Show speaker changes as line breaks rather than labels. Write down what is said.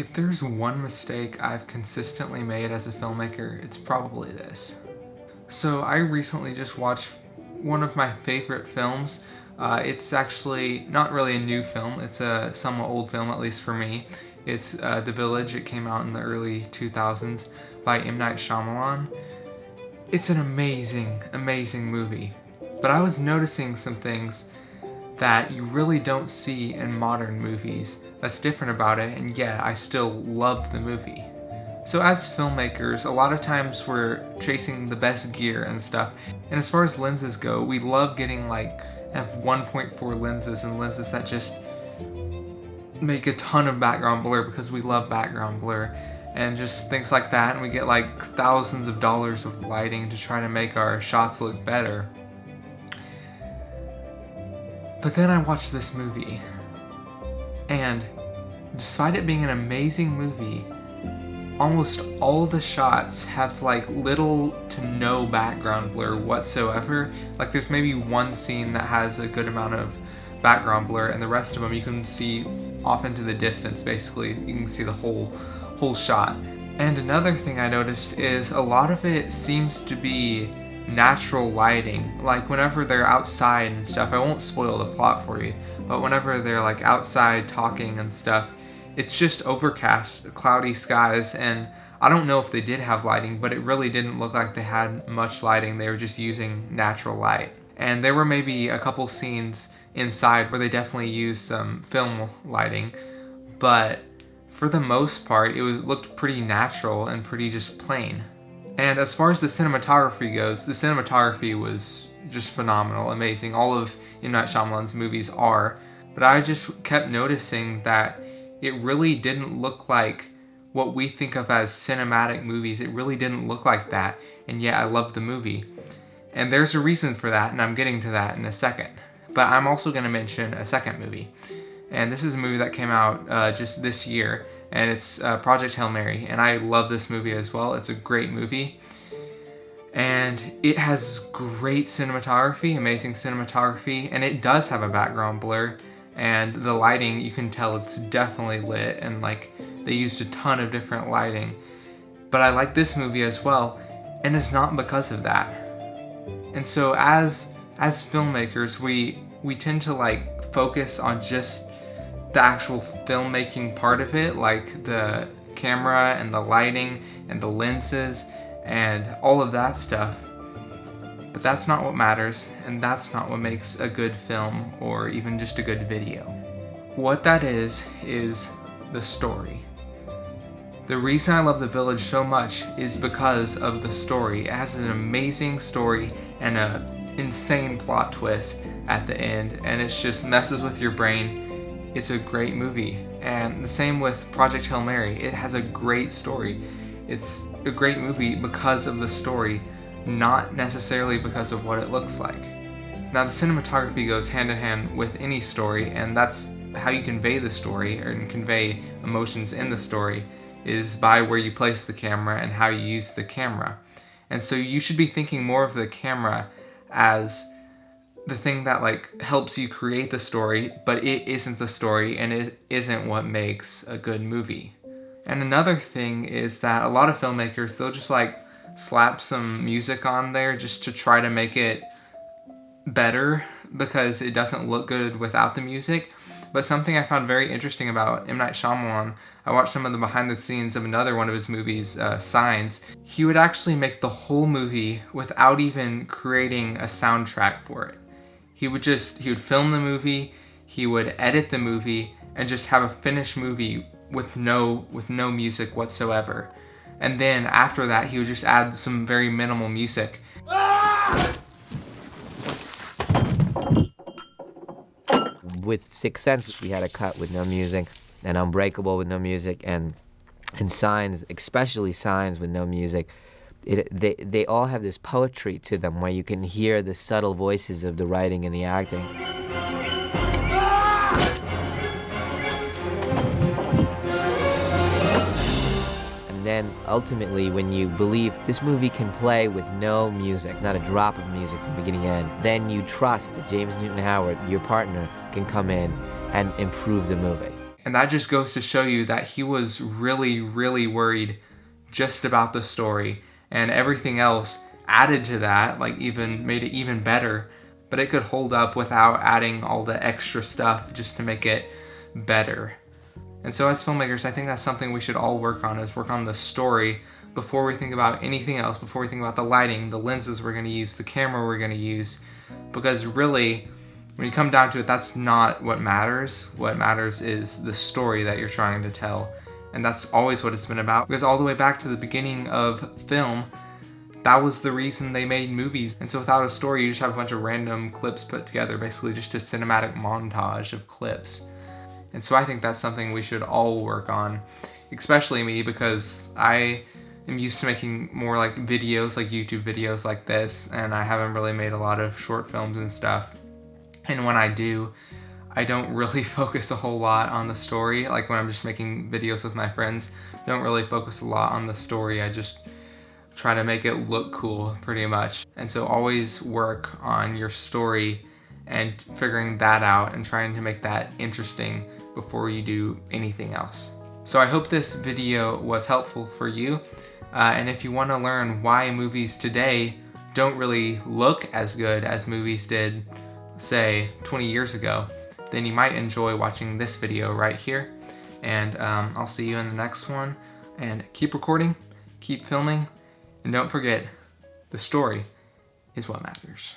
If there's one mistake I've consistently made as a filmmaker, it's probably this. So I recently just watched one of my favorite films. It's actually not really a new film. It's a somewhat old film, at least for me. It's The Village. It came out in the early 2000s by M. Night Shyamalan. It's an amazing, amazing movie. But I was noticing some things that you really don't see in modern movies that's different about it, and yet I still love the movie. So as filmmakers, a lot of times we're chasing the best gear and stuff, and as far as lenses go, we love getting like f1.4 lenses and lenses that just make a ton of background blur because we love background blur and just things like that, and we get like thousands of dollars of lighting to try to make our shots look better. But then I watched this movie, and despite it being an amazing movie, almost all the shots have like little to no background blur whatsoever. Like there's maybe one scene that has a good amount of background blur, and the rest of them you can see off into the distance. Basically, you can see the whole shot. And another thing I noticed is a lot of it seems to be natural lighting. Like whenever they're outside and stuff, I won't spoil the plot for you, but whenever they're like outside talking and stuff, it's just overcast, cloudy skies, and I don't know if they did have lighting, but it really didn't look like they had much lighting. They were just using natural light. And there were maybe a couple scenes inside where they definitely used some film lighting, but for the most part, it looked pretty natural and pretty just plain. And as far as the cinematography goes, the cinematography was just phenomenal, amazing. All of M. Night Shyamalan's movies are, but I just kept noticing that it really didn't look like what we think of as cinematic movies. It really didn't look like that, and yet I loved the movie. And there's a reason for that, and I'm getting to that in a second. But I'm also going to mention a second movie. And this is a movie that came out just this year, and it's Project Hail Mary, and I love this movie as well. It's a great movie, and it has great cinematography, amazing cinematography, and it does have a background blur, and the lighting, you can tell it's definitely lit, and like they used a ton of different lighting. But I like this movie as well, and it's not because of that. And so as filmmakers, we tend to like focus on just the actual filmmaking part of it, like the camera and the lighting and the lenses and all of that stuff. But that's not what matters, and that's not what makes a good film or even just a good video. What that is the story. The reason I love The Village so much is because of the story. It has an amazing story and an insane plot twist at the end, and it just messes with your brain. It's a great movie. And the same with Project Hail Mary. It has a great story. It's a great movie because of the story, not necessarily because of what it looks like. Now, the cinematography goes hand in hand with any story, and that's how you convey the story and convey emotions in the story, is by where you place the camera and how you use the camera. And so you should be thinking more of the camera as the thing that like helps you create the story, but it isn't the story, and it isn't what makes a good movie. And another thing is that a lot of filmmakers, they'll just like slap some music on there just to try to make it better because it doesn't look good without the music. But something I found very interesting about M. Night Shyamalan, I watched some of the behind the scenes of another one of his movies, Signs. He would actually make the whole movie without even creating a soundtrack for it. He would film the movie, he would edit the movie, and just have a finished movie with no music whatsoever. And then after that, he would just add some very minimal music.
With Sixth Sense, we had a cut with no music, and Unbreakable with no music, and Signs, especially Signs with no music. They all have this poetry to them where you can hear the subtle voices of the writing and the acting. And then ultimately, when you believe this movie can play with no music, not a drop of music from beginning to end, then you trust that James Newton Howard, your partner, can come in and improve the movie.
And that just goes to show you that he was really, really worried just about the story, and everything else added to that, like even made it even better, but it could hold up without adding all the extra stuff just to make it better. And so as filmmakers, I think that's something we should all work on, is work on the story before we think about anything else, before we think about the lighting, the lenses we're going to use, the camera we're going to use. Because really, when you come down to it, that's not what matters. What matters is the story that you're trying to tell. And that's always what it's been about. Because all the way back to the beginning of film, that was the reason they made movies. And so without a story, you just have a bunch of random clips put together, basically just a cinematic montage of clips. And so I think that's something we should all work on, especially me, because I am used to making more like videos, like YouTube videos like this, and I haven't really made a lot of short films and stuff. And when I do, I don't really focus a whole lot on the story. Like when I'm just making videos with my friends, I don't really focus a lot on the story. I just try to make it look cool, pretty much. And so always work on your story and figuring that out and trying to make that interesting before you do anything else. So I hope this video was helpful for you. And if you want to learn why movies today don't really look as good as movies did, say, 20 years ago, then you might enjoy watching this video right here. And I'll see you in the next one. And keep recording, keep filming, and don't forget, the story is what matters.